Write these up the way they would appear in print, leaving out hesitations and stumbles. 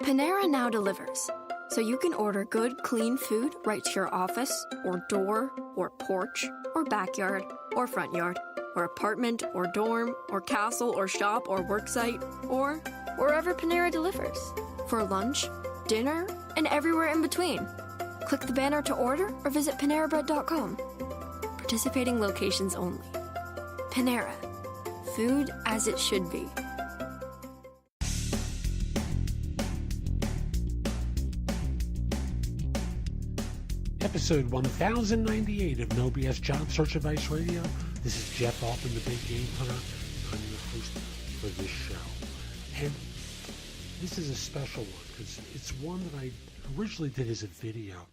Panera now delivers, so you can order good, clean food right to your office, or door, or porch, or backyard, or front yard, or apartment, or dorm, or castle, or shop, or worksite, or wherever Panera delivers. For lunch, dinner, and everywhere in between. Click the banner to order or visit PaneraBread.com. Participating locations only. Panera. Food as it should be. Episode 1098 of No BS Job Search Advice Radio. This is Jeff Altman, the Big Game Hunter. I'm your host for this show. And this is a special one because it's one that I originally did as a video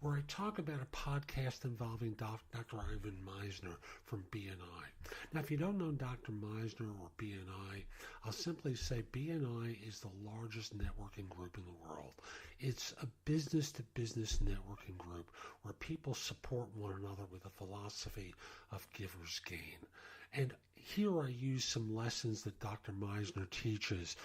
where I talk about a podcast involving Dr. Ivan Misner from BNI. Now, if you don't know Dr. Misner or BNI, I'll simply say BNI is the largest networking group in the world. It's a business-to-business networking group where people support one another with a philosophy of giver's gain. And here I use some lessons that Dr. Misner teaches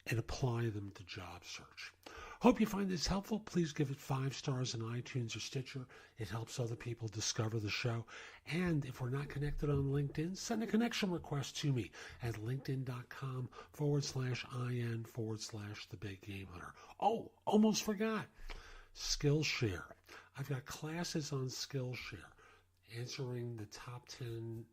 and apply them to job search. Hope you find this helpful. Please give it 5 stars on iTunes or Stitcher. It helps other people discover the show. And if we're not connected on LinkedIn, send a connection request to me at linkedin.com/IN/The Big Game Hunter. Oh, almost forgot. Skillshare. I've got classes on Skillshare, answering the top 10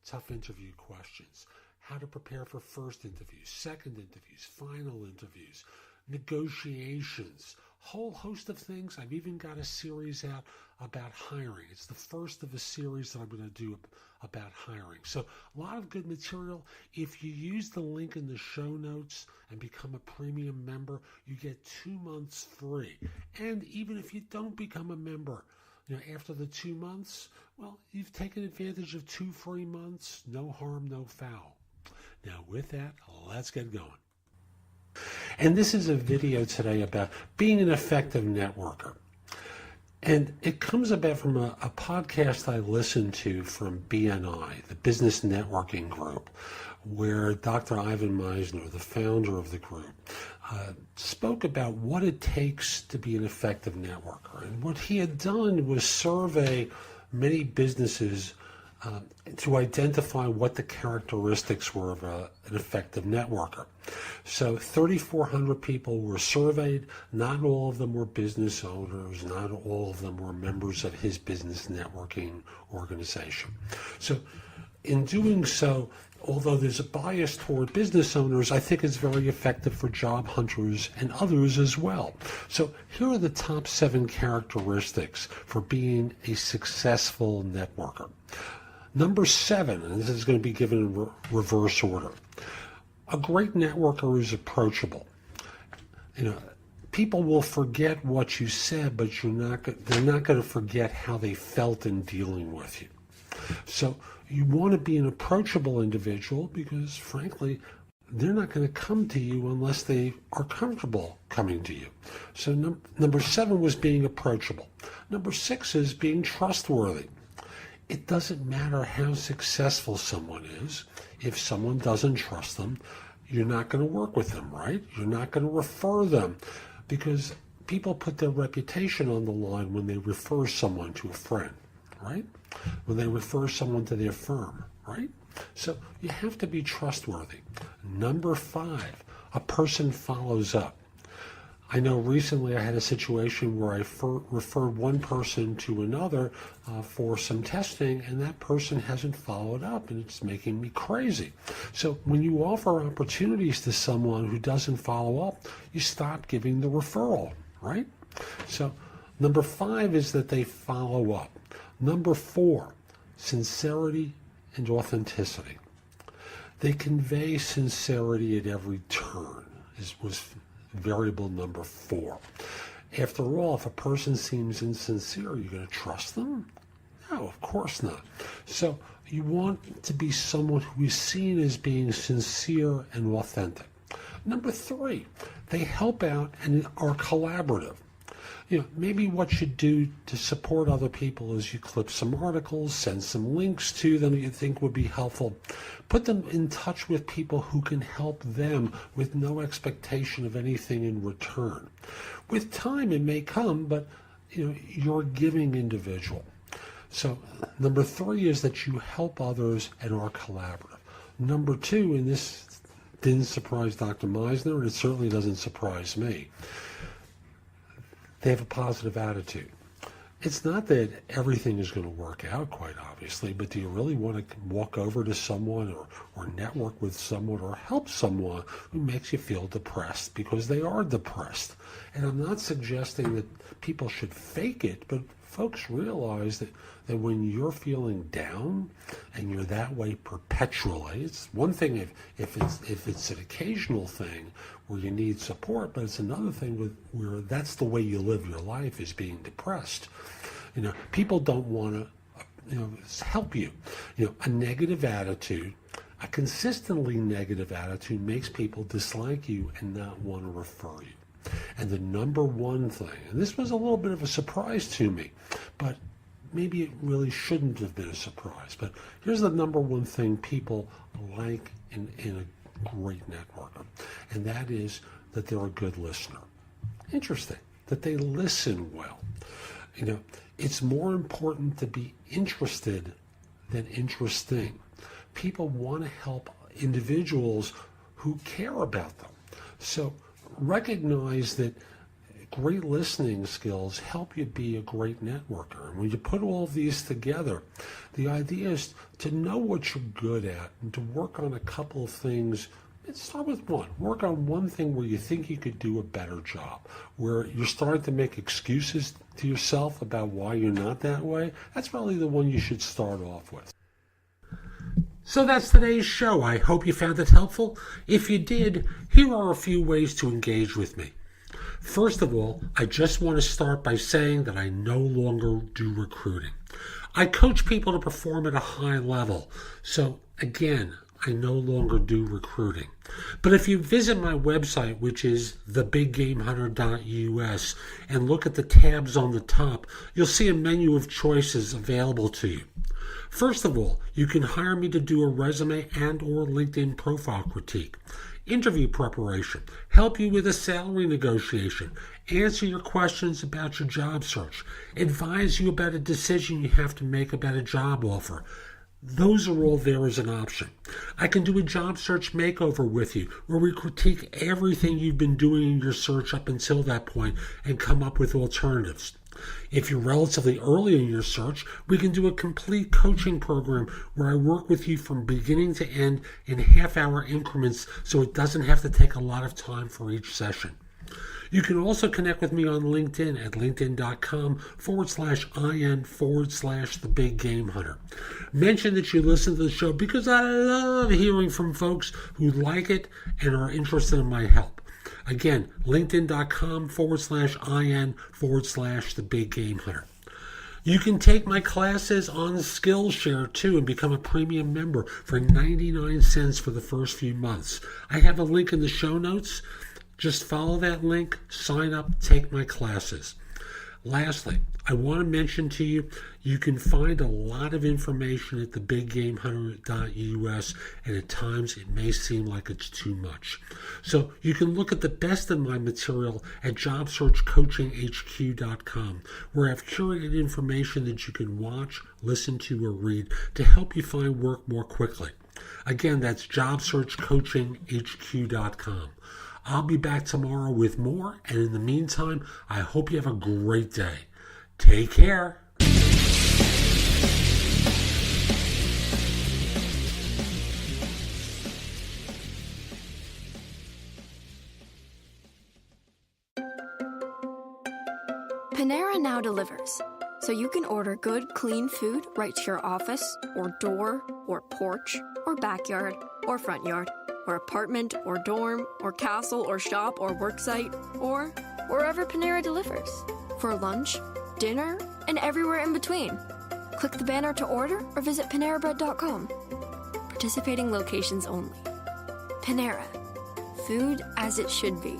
tough interview questions, how to prepare for first interviews, second interviews, final interviews, negotiations, whole host of things. I've even got a series out about hiring. It's the first of a series that I'm going to do about hiring. So a lot of good material. If you use the link in the show notes and become a premium member, you get 2 months free. And even if you don't become a member, after the 2 months, well, you've taken advantage of 2 free months. No harm, no foul. Now with that, let's get going. And this is a video today about being an effective networker. And it comes about from a podcast I listened to from BNI, the Business Networking Group, where Dr. Ivan Misner, the founder of the group, spoke about what it takes to be an effective networker. And what he had done was survey many businesses to identify what the characteristics were of an effective networker. So 3,400 people were surveyed. Not all of them were business owners. Not all of them were members of his business networking organization. So in doing so, although there's a bias toward business owners, I think it's very effective for job hunters and others as well. So here are the top 7 characteristics for being a successful networker. Number 7, and this is going to be given in reverse order. A great networker is approachable. People will forget what you said, but they're not going to forget how they felt in dealing with you. So you want to be an approachable individual because, frankly, they're not going to come to you unless they are comfortable coming to you. So number 7 was being approachable. Number 6 is being trustworthy. It doesn't matter how successful someone is. If someone doesn't trust them, you're not going to work with them, right? You're not going to refer them because people put their reputation on the line when they refer someone to a friend, right? When they refer someone to their firm, right? So you have to be trustworthy. Number 5, a person follows up. I know recently I had a situation where I referred one person to another for some testing, and that person hasn't followed up, and it's making me crazy. So when you offer opportunities to someone who doesn't follow up, you stop giving the referral, right? So number 5 is that they follow up. Number 4, sincerity and authenticity. They convey sincerity at every turn, was variable number 4. After all, if a person seems insincere, you're going to trust them? No, of course not. So you want to be someone who is seen as being sincere and authentic. Number 3, they help out and are collaborative. Maybe what you do to support other people is you clip some articles, send some links to them that you think would be helpful. Put them in touch with people who can help them with no expectation of anything in return. With time, it may come, but you're a giving individual. So number 3 is that you help others and are collaborative. Number 2, and this didn't surprise Dr. Misner, and it certainly doesn't surprise me, they have a positive attitude. It's not that everything is going to work out, quite obviously, but do you really want to walk over to someone or network with someone or help someone who makes you feel depressed because they are depressed? And I'm not suggesting that people should fake it, but folks realize that when you're feeling down and you're that way perpetually, it's one thing if it's an occasional thing where you need support, but it's another thing where that's the way you live your life, is being depressed. People don't want to help you. A negative attitude, a consistently negative attitude, makes people dislike you and not want to refer you. And the number one thing, and this was a little bit of a surprise to me, but maybe it really shouldn't have been a surprise, but here's the number one thing people like in a great networker, and that is that they're a good listener. Interesting, that they listen well. It's more important to be interested than interesting. People want to help individuals who care about them. So recognize that great listening skills help you be a great networker. And when you put all of these together, the idea is to know what you're good at and to work on a couple of things. Start with one. Work on one thing where you think you could do a better job, where you're starting to make excuses to yourself about why you're not that way. That's really the one you should start off with. So that's today's show. I hope you found it helpful. If you did, here are a few ways to engage with me. First of all, I just want to start by saying that I no longer do recruiting. I coach people to perform at a high level. So again, I no longer do recruiting. But if you visit my website, which is thebiggamehunter.us, and look at the tabs on the top, you'll see a menu of choices available to you. First of all, you can hire me to do a resume and or LinkedIn profile critique, interview preparation, help you with a salary negotiation, answer your questions about your job search, advise you about a decision you have to make about a job offer. Those are all there as an option. I can do a job search makeover with you, where we critique everything you've been doing in your search up until that point and come up with alternatives. If you're relatively early in your search, we can do a complete coaching program where I work with you from beginning to end in half-hour increments so it doesn't have to take a lot of time for each session. You can also connect with me on LinkedIn at linkedin.com/IN/thebiggamehunter. Mention that you listen to the show because I love hearing from folks who like it and are interested in my help. Again, linkedin.com/IN/thebiggamehunter. You can take my classes on Skillshare too and become a premium member for 99 cents for the first few months. I have a link in the show notes. Just follow that link, sign up, take my classes. Lastly, I want to mention to you, you can find a lot of information at thebiggamehunter.us, and at times it may seem like it's too much. So you can look at the best of my material at jobsearchcoachinghq.com, where I've curated information that you can watch, listen to, or read to help you find work more quickly. Again, that's jobsearchcoachinghq.com. I'll be back tomorrow with more, and in the meantime, I hope you have a great day. Take care. Panera now delivers, so you can order good, clean food right to your office, or door, or porch, or backyard, or front yard, or apartment, or dorm, or castle, or shop, or worksite, or wherever Panera delivers. For lunch, dinner, and everywhere in between. Click the banner to order or visit PaneraBread.com. Participating locations only. Panera. Food as it should be.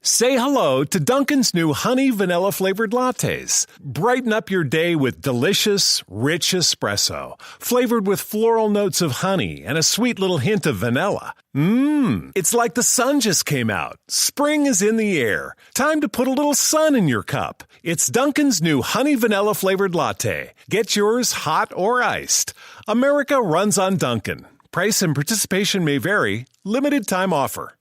Say hello to Dunkin's new honey vanilla flavored lattes. Brighten up your day with delicious, rich espresso, flavored with floral notes of honey and a sweet little hint of vanilla. It's like the sun just came out. Spring is in the air. Time to put a little sun in your cup. It's Dunkin's new honey vanilla flavored latte. Get yours hot or iced. America runs on Dunkin'. Price and participation may vary. Limited time offer.